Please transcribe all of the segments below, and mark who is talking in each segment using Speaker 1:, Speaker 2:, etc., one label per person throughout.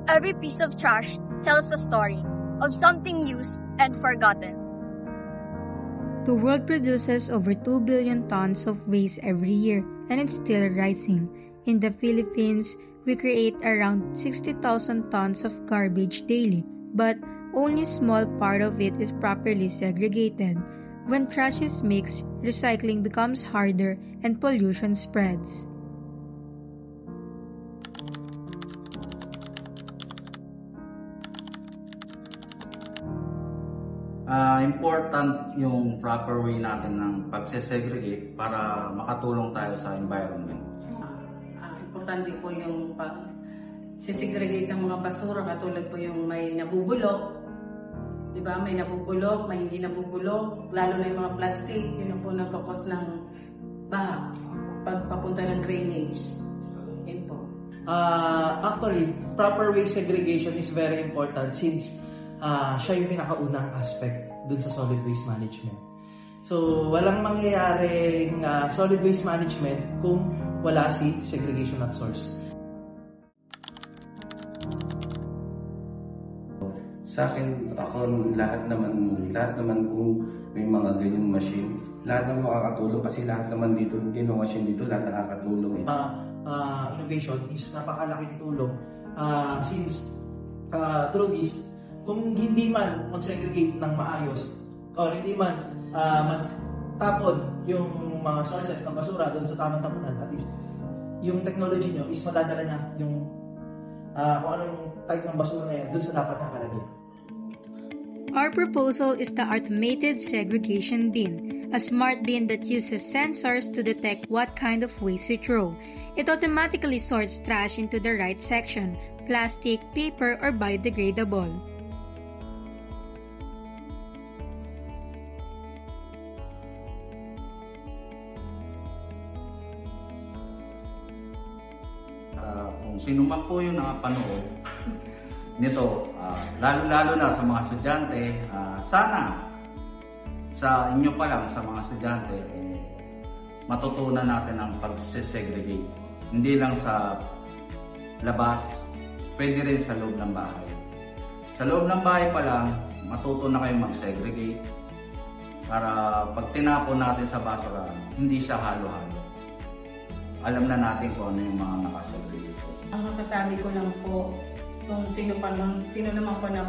Speaker 1: Every piece of trash tells a story of something used and forgotten.
Speaker 2: The world produces over 2 billion tons of waste every year, and it's still rising. In the Philippines, we create around 60,000 tons of garbage daily, but only a small part of it is properly segregated. When trash is mixed, recycling becomes harder and pollution spreads.
Speaker 3: Important yung proper way natin ng pagsesegregate para makatulong tayo sa environment.
Speaker 4: Importante po yung pagsesegregate ng mga basura, katulad po yung may nabubulok, di ba? May nabubulok, may hindi nabubulok, lalo na yung mga plastic, yun po nagkakos ng baha pagpapunta ng drainage. Yun po.
Speaker 5: Actually, proper waste segregation is very important since siya yung pinakaunang aspect dun sa solid waste management. So, walang mangyayaring solid waste management kung wala si segregation at source.
Speaker 6: Sa akin, lahat naman kung may mga ganyang machine, lahat naman makakatulong kasi lahat naman dito, hindi no machine dito, lahat nakakatulong.
Speaker 5: Innovation is napakalaking tulong since through this, kung hindi man mag-segregate ng maayos o hindi man magtapon yung mga sources ng basura doon sa tamang tapunan, at least yung technology nyo is madadala na yung kung ano yung type ng basura na yan doon sa dapat nakalagay.
Speaker 2: Our proposal is the automated segregation bin, a smart bin that uses sensors to detect what kind of waste you throw. It automatically sorts trash into the right section: plastic, paper, or biodegradable.
Speaker 3: Kung sino man po yung nakapanood nito, lalo na sa mga estudyante, sana sa inyo pa lang, sa mga estudyante, matutunan natin ang pag-segregate. Hindi lang sa labas, pwede rin sa loob ng bahay. Sa loob ng bahay pa lang, matuto na kayo mag-segregate para pag tinapon natin sa basura, hindi siya halo-halo. Alam na natin kung ano yung mga nakasegregate po.
Speaker 4: Ang masasabi ko lang po, kung sino naman po na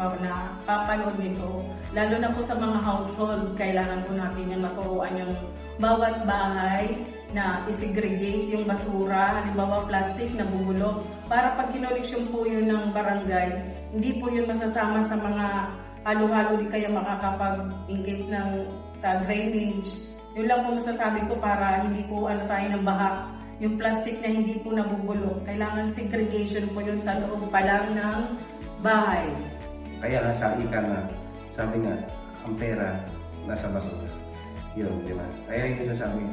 Speaker 4: papanood nito, lalo na po sa mga household, kailangan po natin yung maturuan yung bawat bahay na isegregate yung basura, halimbawa plastic na bubulok, para pag kinoleksyon po yun ng barangay, hindi po yun masasama sa mga halo-halo, di kaya in case sa drainage. Yun lang po masasabi ko para hindi po tayo ng baha. Yung plastic na hindi po nabubulok, kailangan segregation po yun sa loob pa lang ng bahay.
Speaker 6: Kaya nga sabi nga, ang pera nasa basura. Yun, di ba? Kaya yung sasabi,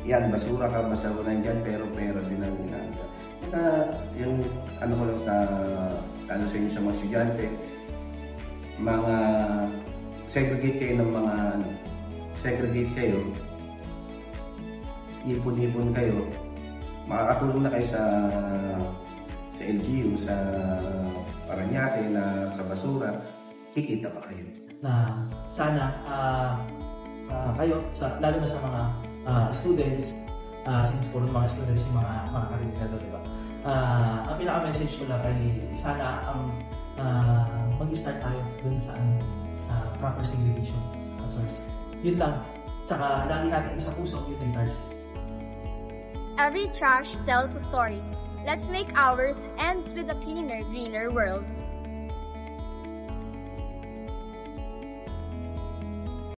Speaker 6: yan, basura ka, basura nandyan, pero pera din ang ginagawa. Yung ano ko lang sa inyo sa mga estudyante, mga segregate kayo, ipon-ipon kayo, makakatulong na kayo sa LGU, sa Paranaque, na sa basura, kikita pa kayo.
Speaker 5: Na sana kayo, lalo na sa mga students, since puro mga students yung mga makakarinig na doon, diba? Ang pinaka-message ko lang ay sana mag-start tayo dun sa proper segregation source. Yun lang. Tsaka lagi natin isa puso yung leaders.
Speaker 1: Every trash tells a story. Let's make ours ends with a cleaner, greener world.